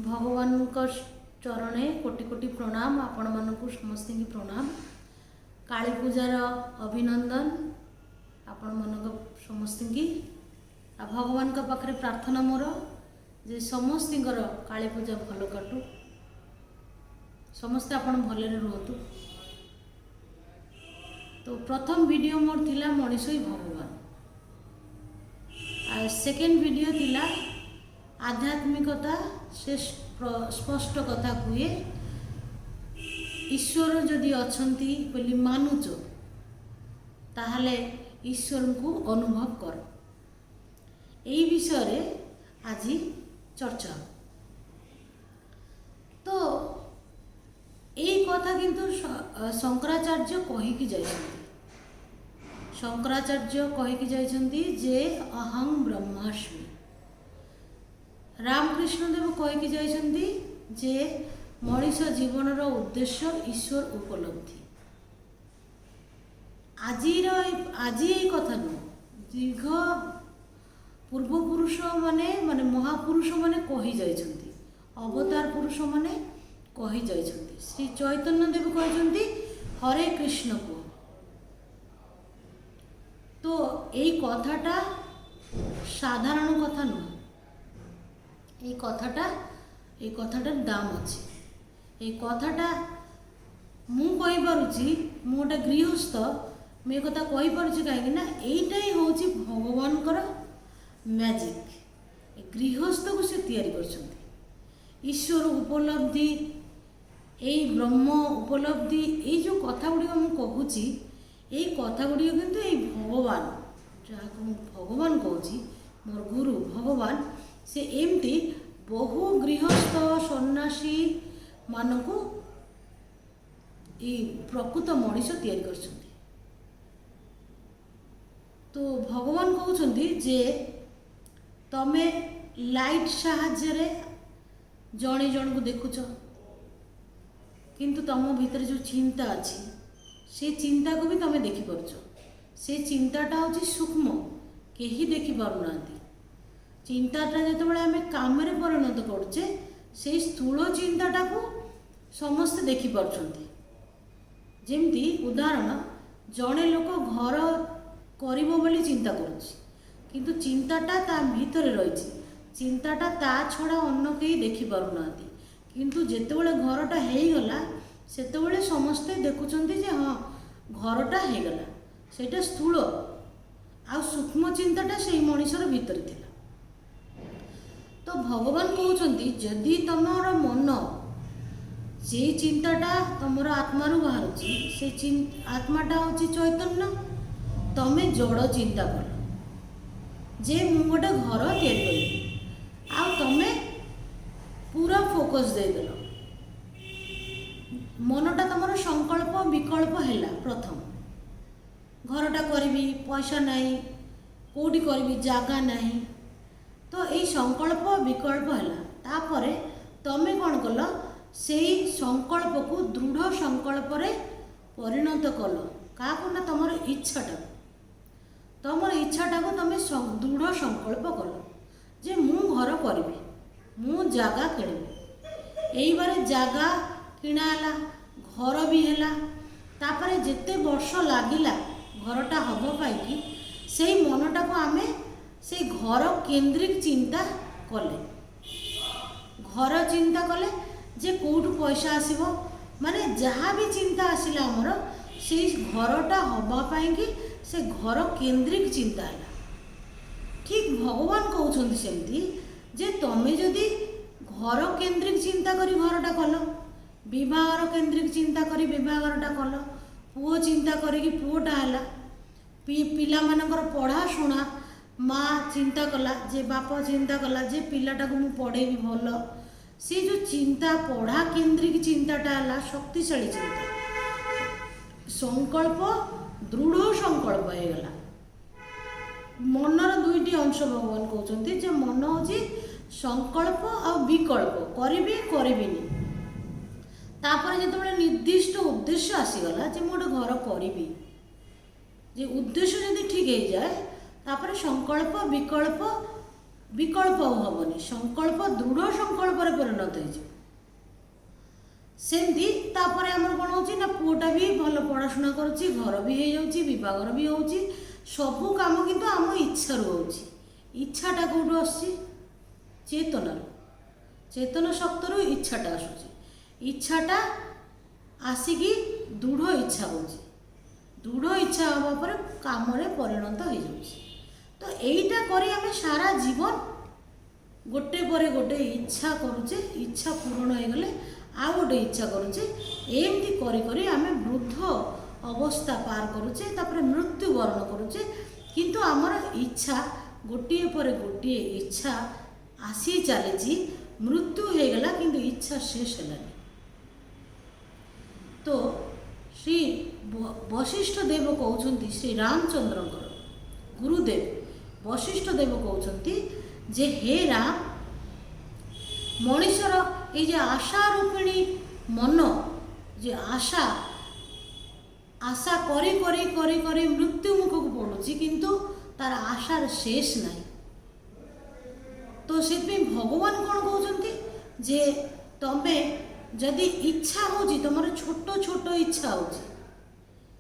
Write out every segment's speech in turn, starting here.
भगवान चरणे कोटि कोटि प्रणाम। आपण मानक समस्त की प्रणाम। काली पूजार अभिनंदन आपण मानक समस्त की। भगवान का पाखरे प्रार्थना मोर जे समस्त काली पूजा भल काटू, समस्ते आपण भले रुहतु। तो प्रथम वीडियो मोर थिला मनीष ही भगवान, सेकेंड वीडियो थिला आध्यात्मिकता से स्पष्ट कथा हुए ईश्वर जदि अछंती बोली मानुच ताहले ईश्वर को अनुभव कर। यही विषय रे आज चर्चा। तो यही कथा किंतु शंकराचार्य कहीकि जाइछन्ति। शंकराचार्य कहीकि जाइछन्ति जे अहं ब्रह्मास्मि। रामकृष्ण देव कहीकि जाइछन्ति जे मनीष जीवन उद्देश्य ईश्वर उपलब्धि। आज ये कथा नु दीर्घ पूर्वपुरुष माने माने महापुरुष माने कही जाइछन्ति, अवतार पुरुष माने कही जाइछन्ति। श्री चैतन्य देव कहछन्ति हरे कृष्ण को। तो यही कथाटा साधारण कथा नुह। ये कथाटार दाम अच्छे। ये कथाटा मु कहि पारुछि, मु गोटे गृहस्थ मैं कथा कहि पारुछि कहीं ना एटा ही होछि भगवानकर मैजिक। गृहस्थ को से तैयारी करछन्ति। ईश्वर उपलब्धि, यही ब्रह्म उपलब्धि, ये जो कथा गुड़िक मु कहूछि ये कथा गुड़िक किंतु ये भगवान जहाँ भगवान कहूछि मोर गुरु भगवान से एमती बहु गृहस्थ सन्यासी मानकु प्रकृत मनीष तैयारी करछन्ति। तो भगवान कहउछन्ति जे तमे लाइट साहाय्य रे जणे जण को देखुछ, किंतु तम भीतर जो चिंता अछि से चिंता को भी तमे देखि पारुछ। से चिंताटा होछि सूक्ष्म, केही देखि पारुनांती। चिंताटा जो आम कम परिणत करुचे से स्थूल चिंताटा को समस्ते देखि पारुछन्ति। जेमती उदाहरण जड़े लोक घर करिबो बोली चिंता करुछि, किंतु चिंताटा ता भीतर रहिछि। चिंताटा ता छड़ा अन्य केही देखि पारुनांती, किंतु जेतेबेले घरटा हेइगला सेतेबेले समस्ते देखुछन्ति जे हाँ घरटा हेइगला। सेटा स्थूल आ सूक्ष्म चिंताटा सेही मनीषर भीतर थिला। तो भगवान कहउछन्ति जदि तमर मन जे चिंताटा तमर आत्मारू बाहरुछि से आत्माटा होछि चैतन्य, तमे जड़ चिंता कर जे मु गोटे घर तैयारी करी आ तमे पूरा फोकस दे देलो। मनटा तमर संकल्प विकल्प हैला। प्रथम घरटा करी पैसा नहीं, कोठी करी जागा नहीं, तो यही संकल्प विकल्प है। तापरे तमें कौन कल से संकल्प को दृढ़ संकल्प रे परिणत कल। क्या ना तुम इच्छाटा को तुम दृढ़ संकल्प कल जे मु घर करी, मु जागा किणी। यही बारे जागा किणाला, घर भी है। तापरे जेते वर्ष लागिला घरटा हम पाई से मनटा को आमे से घर केंद्रिक चिंता कले। घर चिंता कले जे कोठू पैसा आसीबो, माने जहाँ भी चिंता आसिला हमर से घरटा हवा पाई से घर केंद्रिक चिंता है। ठीक भगवान कहउछन्ति सेमती जे तमे जदि घर केंद्रिक चिंता करी घरटा कल, विवाहर केंद्रिक चिंता करी विवाहरटा कल, पुओ चिंता करी पुओटा हैला, पिला मानकर पढ़ा शुणा माँ चिंता कला, जे बाप चिंता कला जे पिलाटा को मु पढ़ेबी भल। से जो चिंता पढ़ा केंद्रिक चिंताटा है शक्तिशाली चिंता। संकल्प दृढ़ संकल्प होगला। मनर दुईटी अंश भगवान कहते जे मन होची संकल्प आ विकल्प, करिबी करिबिनी। तापर जेतेबेले निर्दिष्ट उद्देश्य आसीगला जे मु गोटे घर करिबी, जे उद्देश्य यदि ठीक हो जाए तापर संकल्प विकल्प विकल्प हेनी संकल्प दृढ़ संकल्प परिणत हो सेमती तापर आमर कौन हो ना पुआटा भी भल पढ़ाशुना करुच्ची घर भी हो जागर भी हो सबू कम किंतु आम इच्छा रू हो इच्छाटा कौटू आसुची चेतन चेतन शक्ति इच्छाटा आसूची इच्छाटा आसिकी दृढ़ इच्छा हो दृढ़ इच्छा हवा पर काम परिणत हो तो यहीटा करी आम सारा जीवन गोटे पर गोटे इच्छा करुचे इच्छा पूरण हो गले आ गोटे इच्छा करुचे एमती करी करी आम वृद्ध अवस्था पार करुचे तापर मृत्यु वरण करुचे किंतु आमर इच्छा गोटे पर गोटे इच्छा आसी चली मृत्यु हो गला किंतु इच्छा शेष है तो श्री वशिष्ठ देव कहते श्री रामचंद्र गुरुदेव वशिष्ठ देव कहते जे हे राम मनीषर ये आशा रूपिणी मन जे आशा आशा करी करी करी करी मृत्यु मुख को पड़ुची किंतु तार आशार शेष नहीं तो से भगवान कौन कहते जे तमे जदि इच्छा हो तुम छोट छोट इच्छा हो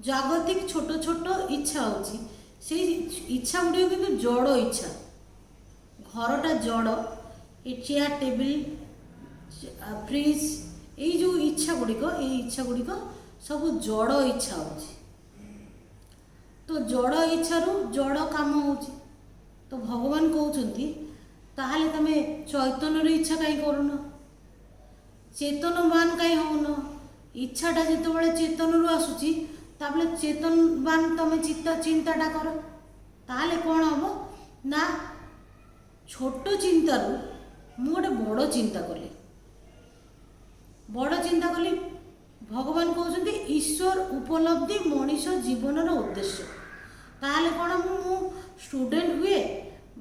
जागतिक छोट छोट इच्छा हो इच्छा गुड़ कि जड़ इच्छा घरटा जड़ ये चेयर टेबिल फ्रिज ये जो इच्छा गुड़िक सब जड़ इच्छा हो तो जड़ इच्छा रू जड़ काम हो तो भगवान कहते ताहले तमे चैतन्य इच्छा कहीं करूना चेतनवान कहीं होन इच्छाटा जो चेतन रू आसूची ताबले चेतनवान तमें चिंताटा कर ताहले कौन हम ना छोट चिंतारू मु गोटे बड़ चिंता कली भगवान कहते ईश्वर उपलब्धि मनीष जीवन उद्देश्य ताहले कौन मु स्टूडेंट हुए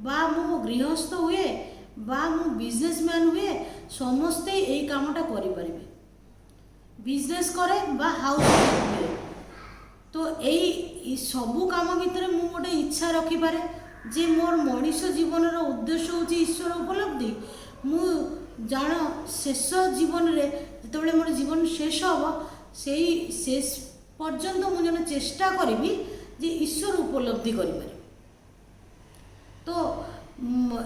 बा मु गृहस्थ हुए बा मु बिजनेसमैन हुए समस्ते यही कामटा करें बिजनेस करे बा हाउस हुए तो यही सबू काम भितर मु गोटे इच्छा रखिपारे जे मोर मनीष जीवन उद्देश्य हूँ ईश्वर उपलब्धि मु जान शेष जीवन रे जितेबाला मोर जीवन शेष हम से शेष पर्यंत मुझे चेष्टा करी जे ईश्वर उपलब्धि करें तो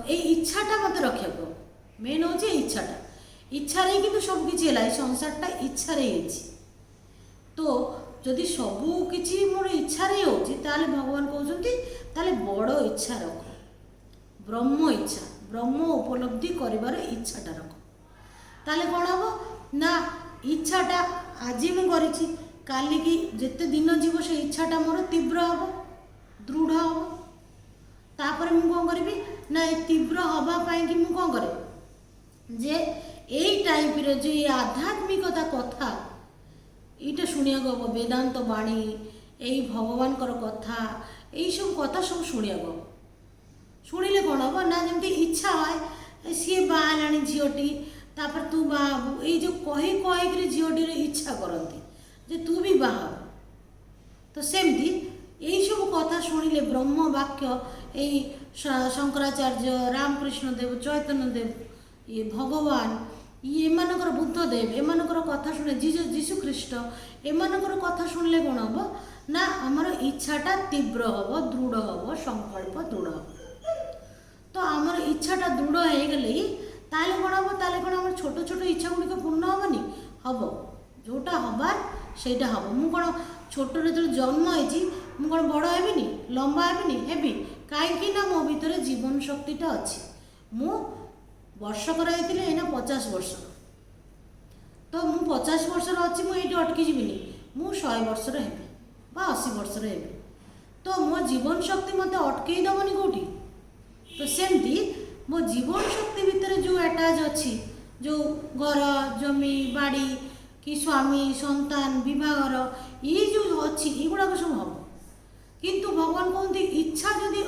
ये इच्छाटा मत रखा मेन हूँ इच्छाटा इच्छा रे कि सबकि है संसारटा इच्छा तो जदि सबू किसी मोर इच्छा हो भगवान कहते बड़ इच्छा रख ब्रह्म इच्छा ब्रह्म उपलब्धि कर इच्छाटा रख ताले कौन हम ना इच्छाटा आज मुझे काली की जिते दिन जीव से इच्छाटा मोर तीव्र हम दृढ़ हम तापर मु कौन करी ना तीव्र हवापाई कि मु कौन करे जे यही टाइप रे जो ये आध्यात्मिकता कथा ये शुणिया हम वेदांत बाणी यही भगवान कथा यही सब कथा सब शुणिया शुणिले कौन हम ना जमी इच्छा है सी बाला झीटी तापर तू बाहू ये जो कही कहीकि झीटी इच्छा करती जे तू भी बाहा तो सेमती यही सब कथा शुणिले ब्रह्म वाक्य यही शंकराचार्य रामकृष्ण देव चैतन्य देव ये भगवान ये एमानकर बुद्धदेव एमानकर कथा शुणे जीशु ख्रीष्ट एमानकर कथा शुणिले कौन हम ना आमर इच्छाटा तीव्र हम दृढ़ हम संकल्प दृढ़ हम तो आमर इच्छाटा दृढ़ हो गले ताले कौन हम ताले कौन आम छोट छोट इच्छा गुड़िक पूर्ण हेनी हम जोटा हबार सेटा हम मु कौन छोट जो जन्म होती मु कौन बड़ हेबिनी लंबा हेबिनी हेबी कहीं ना मो भीतर जीवन शक्तिटा अच्छी मु वर्षकर होना 50 वर्ष तो मु 50 वर्षर अच्छी मुझे अटकी जीविनी मु 100 वर्षर हेबी बा 80 वर्षर हेबी तो मो जीवन शक्ति मत अटकई दबनी कौटी तो सेमती मो जीवन शक्ति भितर जो अटैच अच्छी जो घर जमी बाड़ी कि स्वामी संतान विवाहर ये जो अच्छी युवाक सब हम किंतु भगवान कहते इच्छा जदि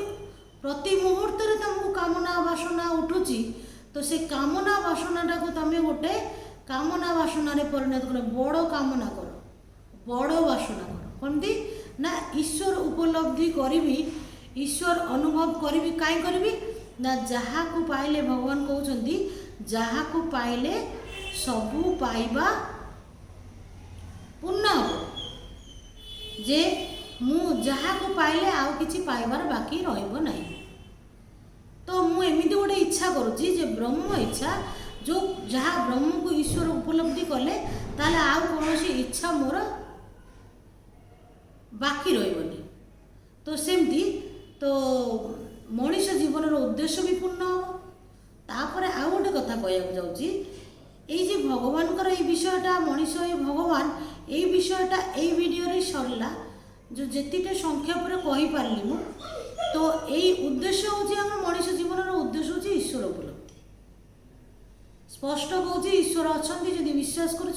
प्रति मुहूर्त तुमको कामना बासना उठुची तो से कामना बासनाटा को तुम गोटे कामना बासना परिणत कर बड़ कामना कर बड़ बासना कर कौनती ना ईश्वर उपलब्धि करी ईश्वर अनुभव करी कहीं करी ना जहाँ को पाइले भगवान कहते जहाँ को पाइले सबू पाइबा पूर्ण हम जे मु जहाँ को पाइले आउ किछि पाइबार बाकी रहिबो नहीं। तो मु एमिति गोटे इच्छा करुच्ची जे ब्रह्म इच्छा जो जहाँ ब्रह्म को ईश्वर उपलब्धि कले ताले आउ कौन इच्छा मोर बाकी रही। तो सेमती तो मनीष जीवन उद्देश्य भी पूर्ण हम। तापर आउ गोटे कथा कहूँ जाऊँगी ये भगवान ये विषयटा मनीष ये भगवान ये विषयटा ये वीडियो सरला जो जेतिटे संक्षेप कही पारली मु। तो यही उद्देश्य हूँ मनीष जीवन उद्देश्य हूँ ईश्वर उपलब्धि। स्पष्ट कहूँ ईश्वर अच्छा जदि विश्वास कर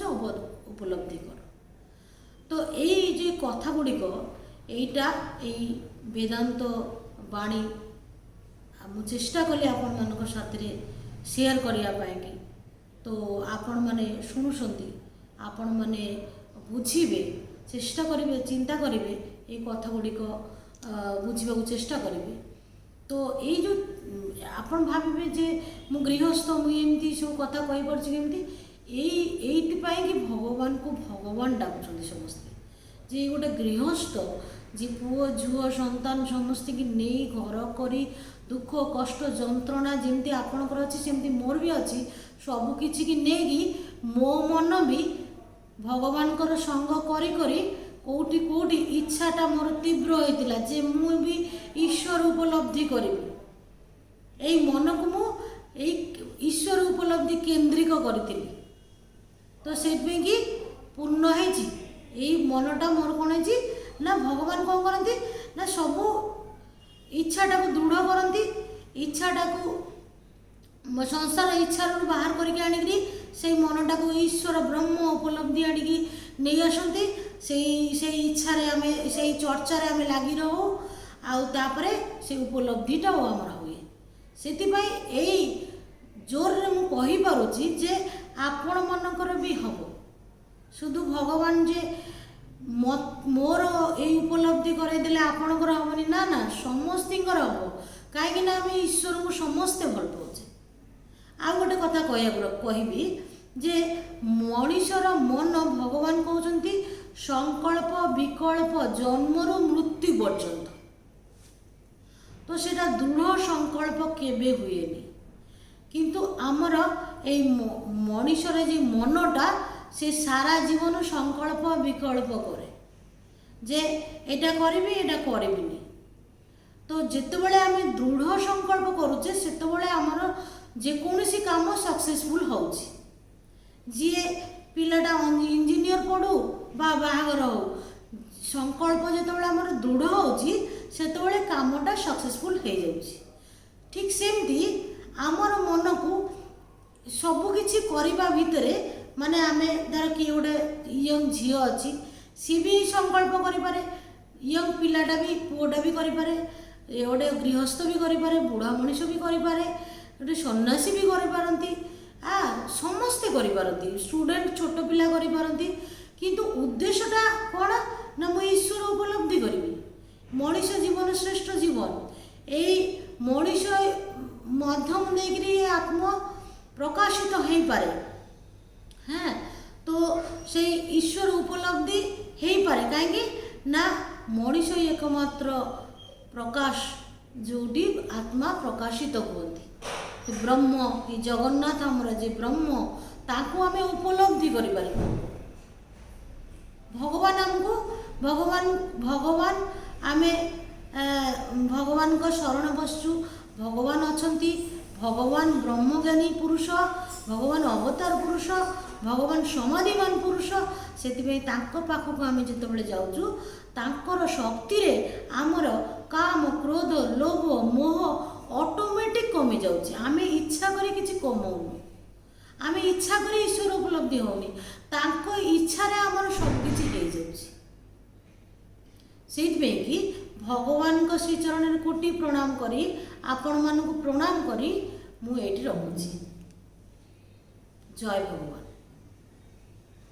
उपलब्धि कर। तो यही जे कथा गुड़िक यहीटा यही वेदांत बाणी मु चेष्टा कली आपण मान साथी शेयर करने। तो आपण मैंने शुणुंट आपण मैंने बुझे चेष्टा करेंगे चिंता करेंगे ये कथा गुड़िक बुझा चेष्टा करेंगे। तो ये जो आपण भावे जे मु गृहस्थ मुझे सब कथा कही पार्टी कि भगवान को भगवान डाकुं समस्ते जे गोटे गृहस्थ जी पुओ झुओ संतान समस्त की नहीं घर करी दुख कष्ट जंत्रणा जमती आपणकर अच्छी सेमती मोर भी अच्छी सबकि की नहीं मो मन भी भगवान संग करी करी कोटी कोटी इच्छाटा मोर तीव्र होता जे मु भी ईश्वर उपलब्धि करी यही मन को मु ईश्वर उपलब्धि केन्द्रिक करी। तो से कि पूर्ण है मनटा मोर कौन है ना भगवान कौन करती ना सबू इच्छाटा को दृढ़ करती इच्छाटा को संसार इच्छा बाहर करके आनिकी से मनटा को ईश्वर ब्रह्म उपलब्धि आनिकी नहीं आसती से इच्छा आमे से चर्चा आमे लगी रहू आउे से उपलब्धिटा आमर हुए से यही जोर मु कही पारुची जे आपण मनकर भी हम शुधु भगवान जे मोर ये उपलब्धि करदेले आपणकर हमनी ना ना समस्तर हम कहीं आम ईश्वर को समस्ते भल पाचे। आ गोटे कथा कहबी जे मनीषर मन भगवान कहते संकल्प विकल्प जन्मरु मृत्यु पर्यंत तो सेटा दृढ़ संकल्प केबे हुएनी किंतु आमर ए मनीषर जे मनटा से सारा जीवन संकल्प विकल्प करे जे एटा करिबी एटा करिबिनी। तो जेतेबेले आमे दृढ़ संकल्प करूचे सेतेबेले आमर जेकोसी काम सक्सेसफुल होउची। जी पिलाटा इंजीनियर पढ़ू बा बाहागर हो संकल्प जेतेबेले आमर दृढ़ होउची सेतेबेले कामटा सक्सेसफुल हो जाउची। ठीक सेमती आमर मन को सबु किछि करिबा भितरे माने आमे धर कि गोटे यंग झी अच्छी सी भी संकल्प करें यंग पिलाटा भी पुओटा भी करें गोटे गृहस्थ भी करें बुढ़ा मनीष भी करें गोटे सन्यासी भी करपारती समस्ते करपारती स्टूडेंट छोट पिला करपारती किंतु उद्देश्यटा कौन ना मु ईश्वर उपलब्धि करी मनीष जीवन श्रेष्ठ जीवन यही मनीष मध्यम देकरी आत्म प्रकाशित हो पारे। हाँ तो से ईश्वर उपलब्धि हो पारे कहीं ना मनीष एकमात्र प्रकाश जोटी आत्मा प्रकाशित कहते ब्रह्म कि जगन्नाथ आमर जे ब्रह्म ताकू आमे उपलब्धि करि पारे। भगवान आमको भगवान भगवान आमे भगवान को शरण बसचु भगवान अछंती भगवान ब्रह्मज्ञानी पुरुष भगवान अवतार पुरुष भगवान समाधिमान पुरुष से पाखक आम जिते जाऊँ तांकर शक्ति रे आमर काम क्रोध लोभ मोह ऑटोमेटिक कमी जाऊँगी आम इच्छा करी किसी कमाऊनी आम इच्छा करी ईश्वर उपलब्धि होनी तांको इच्छा रे आमर सबकिछि हो जाउछि। सेइथि कि भगवान को श्री चरण कोटि प्रणाम करी आपण मानक प्रणाम करी मु एठी रखुछि। जय भगवान।